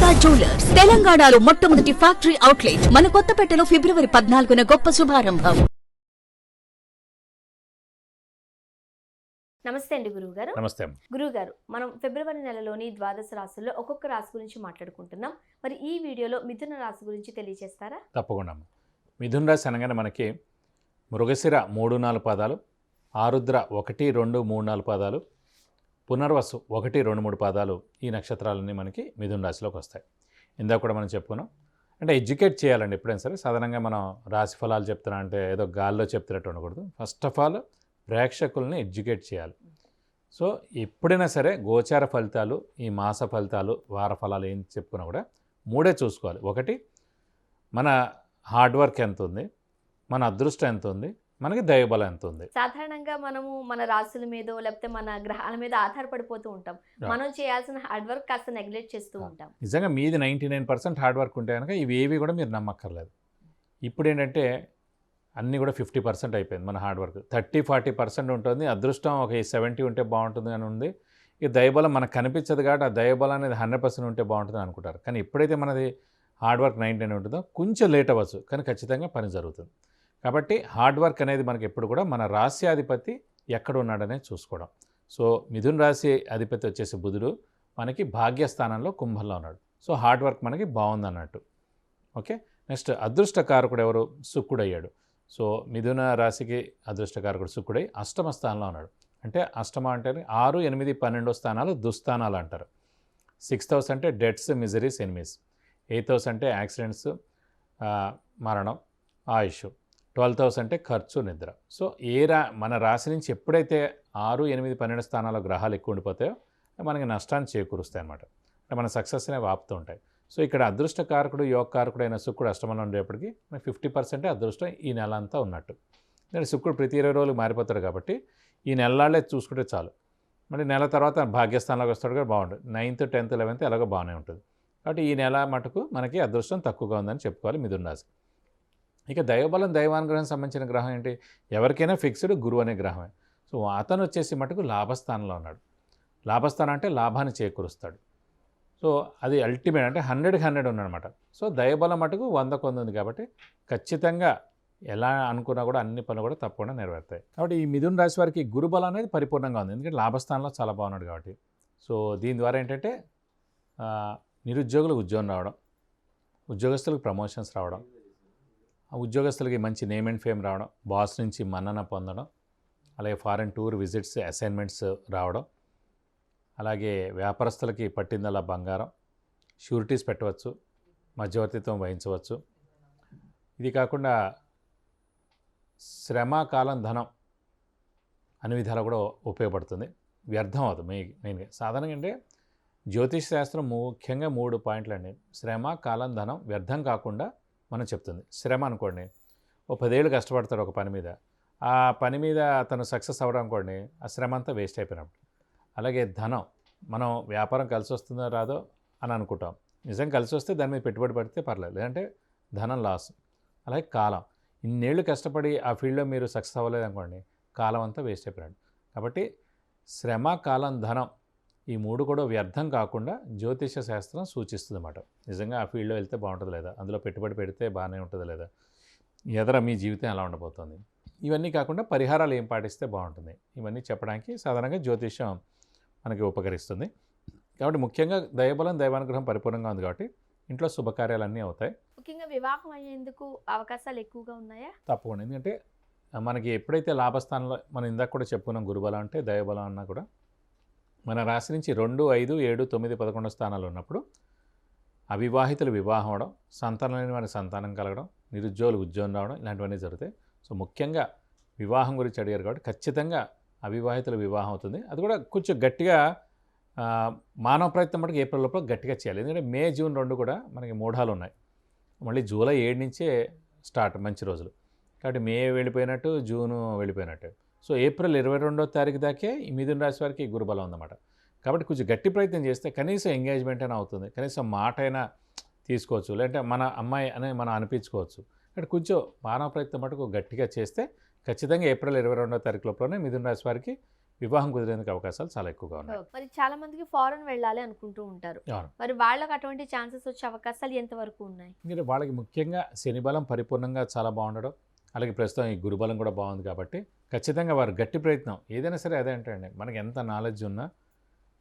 Durga jewellers తెలంగాణలో మొట్టమొదటి factory outlet మన కొత్తపేటలో ఫిబ్రవరి 14న గొప్ప శుభారంభం. నమస్తే అండి గురువుగారు. నమస్తే గురువుగారు, మనం ఫిబ్రవరి నెలలోని ద్వాదశ రాశుల్లో ఒక్కొక్క రాశి గురించి మాట్లాడుకుంటున్నాం. మరి ఈ వీడియోలో మిథున రాశి గురించి తెలియజేస్తారా? తప్పకుండా. మిథున రాశి అనగానే మనకి మృగశిర 3-4 పాదాలు, ఆరుద్ర 1, 2, 3, 4 పాదాలు, పునర్వసు 1, 2, 3 పాదాలు, ఈ నక్షత్రాలన్నీ మనకి మిథున రాశిలోకి వస్తాయి. ఇందాక కూడా మనం చెప్పుకున్నాం. అంటే ఎడ్యుకేట్ చేయాలండి ఎప్పుడైనా సరే. సాధారణంగా మనం రాశి ఫలాలు చెప్తున్నా అంటే ఏదో గాల్లో చెప్తున్నట్టు ఉండకూడదు. ఫస్ట్ ఆఫ్ ఆల్ ప్రేక్షకుల్ని ఎడ్యుకేట్ చేయాలి. సో ఎప్పుడైనా సరే గోచార ఫలితాలు, ఈ మాస ఫలితాలు, వార ఫలాలు ఏం చెప్పుకున్నా కూడా మూడే చూసుకోవాలి. ఒకటి, మన హార్డ్ వర్క్ ఎంత ఉంది, మన అదృష్టం ఎంత ఉంది, మనకి దైవబలం ఎంత ఉంది. సాధారణంగా మనము మన రాశుల మీద లేకపోతే మన గ్రహాల మీద ఆధారపడిపోతూ ఉంటాం. మనం చేయాల్సిన హార్డ్ వర్క్ కాస్త నెగ్లెక్ట్ చేస్తూ ఉంటాం. నిజంగా మీది 99% హార్డ్ వర్క్ ఉంటే కనుక ఇవి ఏవి కూడా మీరు నమ్మక్కర్లేదు. ఇప్పుడు ఏంటంటే అన్నీ కూడా 50% అయిపోయింది మన హార్డ్ వర్క్. 30-40% ఉంటుంది. అదృష్టం ఒక 70 ఉంటే బాగుంటుంది అని ఉంది. ఈ దైవబలం మనకు కనిపించదు కాబట్టి ఆ దైవబలం అనేది 100% ఉంటే బాగుంటుంది అనుకుంటారు. కానీ ఎప్పుడైతే మనది హార్డ్ వర్క్ 99 ఉంటుందో కొంచెం లేట్ అవ్వచ్చు, కానీ ఖచ్చితంగా పని జరుగుతుంది. కాబట్టి హార్డ్ వర్క్ అనేది మనకి ఎప్పుడు కూడా మన రాశ్యాధిపతి ఎక్కడ ఉన్నాడనేది చూసుకోవడం. సో మిథున రాశి అధిపతి వచ్చేసి బుధుడు మనకి భాగ్యస్థానంలో కుంభంలో ఉన్నాడు. సో హార్డ్ వర్క్ మనకి బాగుంది అన్నట్టు. ఓకే, నెక్స్ట్ అదృష్టకారకుడు ఎవరు? శుక్రుడు అయ్యాడు. సో మిథున రాశికి అదృష్టకారకుడు శుక్రుడై అష్టమ స్థానంలో ఉన్నాడు. అంటే అష్టమ అంటే 6, 8, 12 స్థానాలు దుస్థానాలు అంటారు. 6th హౌస్ అంటే debts, miseries, enemies. 8th house అంటే యాక్సిడెంట్స్, మరణం, ఆయుష్. 12th హౌస్ అంటే ఖర్చు, నిద్ర. సో మన రాశి నుంచి ఎప్పుడైతే 6, 8, 12 స్థానాల్లో గ్రహాలు ఎక్కువ ఉండిపోతాయో మనకి నష్టాన్ని చేకూరుస్తాయి అన్నమాట. అంటే మన సక్సెస్ అనేవి ఆపుతూ ఉంటాయి. సో ఇక్కడ అదృష్టకారకుడు, యోగకారకుడు అయిన శుక్రుడు అష్టమంలో ఉండేప్పటికీ మనకి 50% అదృష్టం ఈ నెల అంతా ఉన్నట్టు. ఎందుకంటే శుక్రుడు ప్రతి 20 రోజులు మారిపోతాడు కాబట్టి ఈ నెలలాళ్ళే చూసుకుంటే చాలు. మరి నెల తర్వాత భాగ్యస్థానంలోకి వస్తాడు కూడా బాగుంటుంది. 9th, 10th, 11th ఎలాగో బాగానే ఉంటుంది. కాబట్టి ఈ నెల మటుకు మనకి అదృష్టం తక్కువగా ఉందని చెప్పుకోవాలి మిథున రాశి. ఇక దైవబలం, దైవానుగ్రహం సంబంధించిన గ్రహం ఏంటి? ఎవరికైనా ఫిక్స్డ్ గురువు అనే గ్రహమే. సో అతను వచ్చేసి మటుకు లాభస్థానంలో ఉన్నాడు. లాభస్థానం అంటే లాభాన్ని చేకూరుస్తాడు. సో అది అల్టిమేట్, అంటే 100కి 100 ఉన్నాడనమాట. సో దైవబలం మటుకు 100కు 100 ఉంది కాబట్టి ఖచ్చితంగా ఎలా అనుకున్నా కూడా అన్ని పనులు కూడా తప్పకుండా నెరవేరుతాయి. కాబట్టి ఈ మిథున రాశి వారికి గురుబలం అనేది పరిపూర్ణంగా ఉంది. ఎందుకంటే లాభస్థానంలో చాలా బాగున్నాడు కాబట్టి. సో దీని ద్వారా ఏంటంటే నిరుద్యోగులకు ఉద్యోగం రావడం, ఉద్యోగస్తులకు ప్రమోషన్స్ రావడం, ఉద్యోగస్తులకి మంచి నేమ్ అండ్ ఫేమ్ రావడం, బాస్ నుంచి మన్నన పొందడం, అలాగే ఫారెన్ టూర్ విజిట్స్, అసైన్మెంట్స్ రావడం, అలాగే వ్యాపారస్తులకి పట్టిందల్లా బంగారం, షూరిటీస్ పెట్టవచ్చు, మధ్యవర్తిత్వం వహించవచ్చు. ఇది కాకుండా శ్రమ, కాలం, ధనం అన్ని విధాలు కూడా ఉపయోగపడుతుంది. వ్యర్థం అవుతుంది మెయిన్గా. సాధారణంగా అంటే జ్యోతిష్ శాస్త్రం ముఖ్యంగా 3 పాయింట్లు అండి. శ్రమ, కాలం, ధనం వ్యర్థం కాకుండా మనం చెప్తుంది. శ్రమ అనుకోండి, 10 ఏళ్ళు కష్టపడతాడు ఒక పని మీద, ఆ పని మీద తను సక్సెస్ అవ్వడం అనుకోండి, ఆ శ్రమ అంతా వేస్ట్ అయిపోయినప్పుడు. అలాగే ధనం, మనం వ్యాపారం కలిసి వస్తుందో రాదో అని అనుకుంటాం. నిజం కలిసి వస్తే దాని మీద పెట్టుబడి పడితే పర్లేదు, లేదంటే ధనం లాస్. అలాగే కాలం, ఇన్నేళ్ళు కష్టపడి ఆ ఫీల్డ్లో మీరు సక్సెస్ అవ్వలేదు అనుకోండి, కాలం అంతా వేస్ట్ అయిపోయినాడు. కాబట్టి శ్రమ, కాలం, ధనం ఈ 3 కూడా వ్యర్థం కాకుండా జ్యోతిష శాస్త్రం సూచిస్తుంది అన్నమాట. నిజంగా ఆ ఫీల్డ్లో వెళ్తే బాగుంటుంది లేదా, అందులో పెట్టుబడి పెడితే బాగానే ఉంటుంది లేదా, ఎదర మీ జీవితం ఎలా ఉండబోతుంది, ఇవన్నీ కాకుండా పరిహారాలు ఏం పాటిస్తే బాగుంటుంది, ఇవన్నీ చెప్పడానికి సాధారణంగా జ్యోతిషం మనకి ఉపకరిస్తుంది. కాబట్టి ముఖ్యంగా దైవబలం, దైవానుగ్రహం పరిపూర్ణంగా ఉంది కాబట్టి ఇంట్లో శుభకార్యాలన్నీ అవుతాయి. ముఖ్యంగా వివాహం అయ్యేందుకు అవకాశాలు ఎక్కువగా ఉన్నాయా? తప్పకుండా. ఎందుకంటే మనకి ఎప్పుడైతే లాభస్థానంలో, మనం ఇందాక కూడా చెప్పుకున్నాం గురుబలం అంటే దైవబలం అన్నా కూడా, మన రాశి నుంచి 2, 5, 7, 9, 11 స్థానాలు ఉన్నప్పుడు అవివాహితులు వివాహం అవడం, సంతానం లేని వారికి సంతానం కలగడం, నిరుద్యోగులు ఉద్యోగం రావడం, ఇలాంటివన్నీ జరుగుతాయి. సో ముఖ్యంగా వివాహం గురించి అడిగారు కాబట్టి ఖచ్చితంగా అవివాహితుల వివాహం అవుతుంది. అది కూడా కొంచెం గట్టిగా మానవ ప్రయత్నం మటుకు ఏప్రిల్ లోపల గట్టిగా చేయాలి. ఎందుకంటే మే, జూన్ 2 కూడా మనకి మూఢాలు ఉన్నాయి. మళ్ళీ జూలై 7 నుంచే స్టార్ట్ మంచి రోజులు. కాబట్టి మే వెళ్ళిపోయినట్టు, జూను వెళ్ళిపోయినట్టు. సో ఏప్రిల్ 22వ తారీఖు దాకే ఈ మిథున రాశి వారికి గురుబలం ఉందన్నమాట. కాబట్టి కొంచెం గట్టి ప్రయత్నం చేస్తే కనీసం ఎంగేజ్మెంట్ అయినా అవుతుంది, కనీసం మాట అయినా తీసుకోవచ్చు, లేదంటే మన అమ్మాయి అని మనం అనిపించుకోవచ్చు. కాబట్టి కొంచెం మానవ ప్రయత్నం మటుకు గట్టిగా చేస్తే ఖచ్చితంగా ఏప్రిల్ 22వ తారీఖు లోపలనే మిథున రాశి వారికి వివాహం కుదిరేందుకు అవకాశాలు చాలా ఎక్కువగా ఉన్నాయి. మరి చాలా మందికి ఫారెన్ వెళ్ళాలి అనుకుంటూ ఉంటారు. అవును. మరి వాళ్ళకి అటువంటి ఛాన్సెస్ వచ్చే అవకాశాలు ఎంతవరకు ఉన్నాయి? మీరు వాళ్ళకి ముఖ్యంగా శని బలం పరిపూర్ణంగా చాలా బాగుండడం, అలాగే ప్రస్తుతం ఈ గురుబలం కూడా బాగుంది కాబట్టి ఖచ్చితంగా వారు గట్టి ప్రయత్నం ఏదైనా సరే అదే అంటే మనకి ఎంత నాలెడ్జ్ ఉన్నా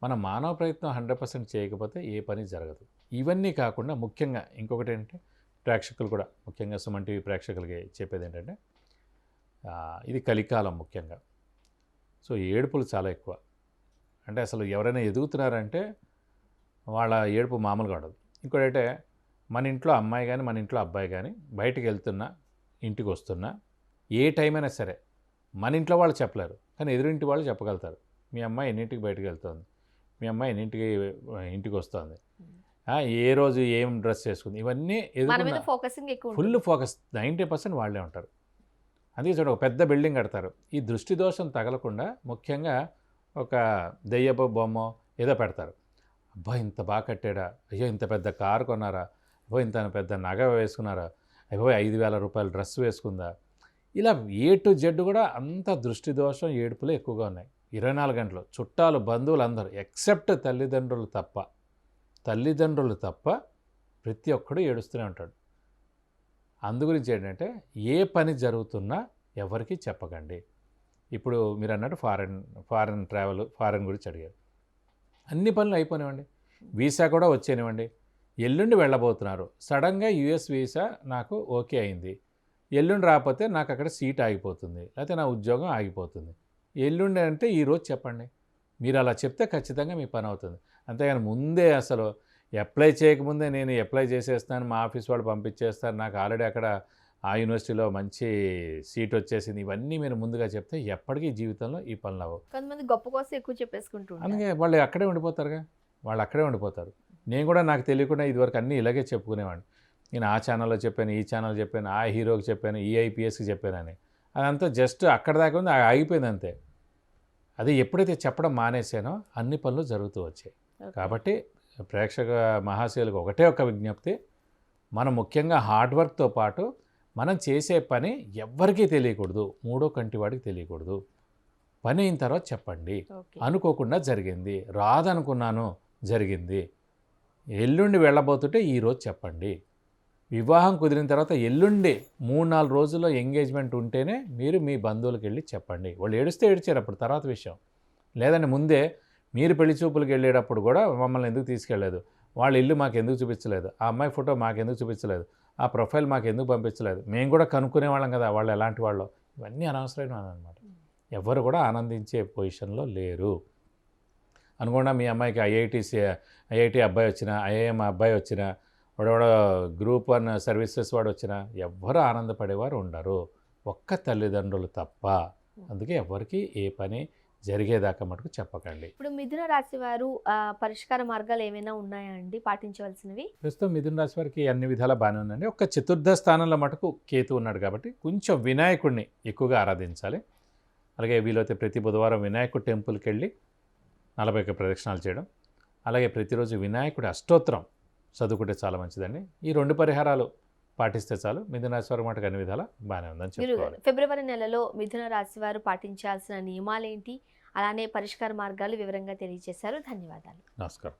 మన మానవ ప్రయత్నం 100% చేయకపోతే ఏ పని జరగదు. ఇవన్నీ కాకుండా ముఖ్యంగా ఇంకొకటి ఏంటంటే ప్రేక్షకులు కూడా ముఖ్యంగా సుమన్ టీవీ ప్రేక్షకులకి చెప్పేది ఏంటంటే ఇది కలికాలం ముఖ్యంగా. సో ఏడుపులు చాలా ఎక్కువ. అంటే అసలు ఎవరైనా ఎదుగుతున్నారంటే వాళ్ళ ఏడుపు మామూలుగా ఉండదు. ఇంకోటంటే మన ఇంట్లో అమ్మాయి కానీ మన ఇంట్లో అబ్బాయి కానీ బయటికి వెళ్తున్నా ఇంటికి వస్తున్నా ఏ టైం అయినా సరే మన ఇంట్లో వాళ్ళు చెప్పలేరు, కానీ ఎదురింటి వాళ్ళు చెప్పగలుగుతారు. మీ అమ్మాయి ఎన్నింటికి బయటికి వెళ్తుంది, మీ అమ్మాయి ఎన్నింటికి ఇంటికి వస్తుంది, ఏ రోజు ఏం డ్రెస్ వేసుకుంది, ఇవన్నీ ఫుల్ ఫోకస్ 90% వాళ్ళే ఉంటారు. అందుకే చూడండి, ఒక పెద్ద బిల్డింగ్ కడతారు, ఈ దృష్టి దోషం తగలకుండా ముఖ్యంగా ఒక దెయ్యపు బొమ్మ ఏదో పెడతారు. అబ్బా ఇంత బాగా కట్టాడా, అయ్యో ఇంత పెద్ద కారు కొన్నారా, అబ్బో ఇంత పెద్ద నగ వేసుకున్నారా, అయ్యో 5,000 రూపాయల డ్రెస్ వేసుకుందా, ఇలా ఏ టు జెడ్ కూడా అంత దృష్టి దోషం ఏడుపులే ఎక్కువగా ఉన్నాయి. 24 గంటలు చుట్టాలు బంధువులు అందరూ ఎక్సెప్ట్ తల్లిదండ్రులు తప్ప ప్రతి ఒక్కడు ఏడుస్తూనే ఉంటాడు. అందుగురించి ఏంటంటే ఏ పని జరుగుతున్నా ఎవరికి చెప్పకండి. ఇప్పుడు మీరు అన్నట్టు ఫారెన్ ట్రావెల్, ఫారెన్ గురించి అడిగారు. అన్ని పనులు అయిపోయినాయండి, వీసా కూడా వచ్చేనివ్వండి. ఎల్లుండి వెళ్ళబోతున్నారు, సడన్గా యుఎస్ వీసా నాకు ఓకే అయింది, ఎల్లుండి రాకపోతే నాకు అక్కడ సీట్ ఆగిపోతుంది, లేకపోతే నా ఉద్యోగం ఆగిపోతుంది. ఎల్లుండి అంటే ఈరోజు చెప్పండి. మీరు అలా చెప్తే ఖచ్చితంగా మీ పని అవుతుంది. అంతేగాని ముందే అసలు అప్లై చేయకముందే నేను అప్లై చేసేస్తాను, మా ఆఫీస్ వాళ్ళు పంపించేస్తారు, నాకు ఆల్రెడీ అక్కడ ఆ యూనివర్సిటీలో మంచి సీట్ వచ్చేసింది, ఇవన్నీ మీరు ముందుగా చెప్తే ఎప్పటికీ జీవితంలో ఈ పనులు అవ్వవు. కొంతమంది గొప్ప కోసం ఎక్కువ చెప్పేసుకుంటారు. అందుకే వాళ్ళు అక్కడే ఉండిపోతారుగా, వాళ్ళు అక్కడే ఉండిపోతారు. నేను కూడా నాకు తెలియకుండా ఇదివరకు అన్నీ ఇలాగే చెప్పుకునేవాడిని. నేను ఆ ఛానల్లో చెప్పాను, ఈ ఛానల్ చెప్పాను, ఆ హీరోకి చెప్పాను, ఈ ఐపీఎస్కి చెప్పానని. అదంతా జస్ట్ అక్కడ దాకా ఉంది, ఆగిపోయింది అంతే. అది ఎప్పుడైతే చెప్పడం మానేసానో అన్ని పనులు జరుగుతూ వచ్చాయి. కాబట్టి ప్రేక్షక మహాశయులకు ఒకటే ఒక విజ్ఞప్తి, మనం ముఖ్యంగా హార్డ్ వర్క్తో పాటు మనం చేసే పని ఎవ్వరికీ తెలియకూడదు, మూడో కంటి వాడికి తెలియకూడదు. పని అయిన తర్వాత చెప్పండి. అనుకోకుండా జరిగింది, రాదనుకున్నాను జరిగింది, ఎల్లుండి వెళ్ళబోతుంటే ఈరోజు చెప్పండి. వివాహం కుదిరిన తర్వాత ఎల్లుండి 3-4 రోజుల్లో ఎంగేజ్మెంట్ ఉంటేనే మీరు మీ బంధువులకు వెళ్ళి చెప్పండి. వాళ్ళు ఏడిస్తే ఏడిచారు, అప్పుడు తర్వాత విషయం. లేదంటే ముందే మీరు పెళ్లి చూపులకు వెళ్ళేటప్పుడు కూడా మమ్మల్ని ఎందుకు తీసుకెళ్ళలేదు, వాళ్ళ ఇల్లు మాకు ఎందుకు చూపించలేదు, ఆ అమ్మాయి ఫోటో మాకు ఎందుకు చూపించలేదు, ఆ ప్రొఫైల్ మాకు ఎందుకు పంపించలేదు, మేము కూడా కనుక్కునే వాళ్ళం కదా వాళ్ళు ఎలాంటి వాళ్ళు. ఇవన్నీ అనవసరమైన అనమాట. ఎవరు కూడా ఆనందించే పొజిషన్లో లేరు. అనుకోండి మీ అమ్మాయికి ఐఐటి అబ్బాయి వచ్చినా, ఐఐఎం అబ్బాయి వచ్చినా, వాడెవడో గ్రూప్ 1 సర్వీసెస్ వాడు వచ్చినా ఎవ్వరూ ఆనందపడేవారు ఉండరు, ఒక్క తల్లిదండ్రులు తప్ప. అందుకే ఎవరికి ఏ పని జరిగేదాకా మటుకు చెప్పకండి. ఇప్పుడు మిథున రాశి వారు పరిష్కార మార్గాలు ఏమైనా ఉన్నాయా అండి పాటించవలసినవి? ప్రస్తుతం మిథున రాశి వారికి అన్ని విధాలా బాగానే ఉందండి. ఒక్క చతుర్థ స్థానంలో మటుకు కేతు ఉన్నాడు కాబట్టి కొంచెం వినాయకుడిని ఎక్కువగా ఆరాధించాలి. అలాగే వీలైతే ప్రతి బుధవారం వినాయకుడి టెంపుల్కి వెళ్ళి 41 ప్రదక్షిణాలు చేయడం, అలాగే ప్రతిరోజు వినాయకుడి అష్టోత్తరం చదువుకుంటే చాలా మంచిదండి. ఈ 2 పరిహారాలు పాటిస్తే చాలు. మిథున రాశి వారి మటుకు అన్ని విధాలా బాగానే ఉందని చెప్పుకోవాలి. ఫిబ్రవరి నెలలో మిథున రాశి వారు పాటించాల్సిన నియమాలేంటి, అలానే పరిష్కార మార్గాలు వివరంగా తెలియజేశారు. ధన్యవాదాలు. నమస్కారం.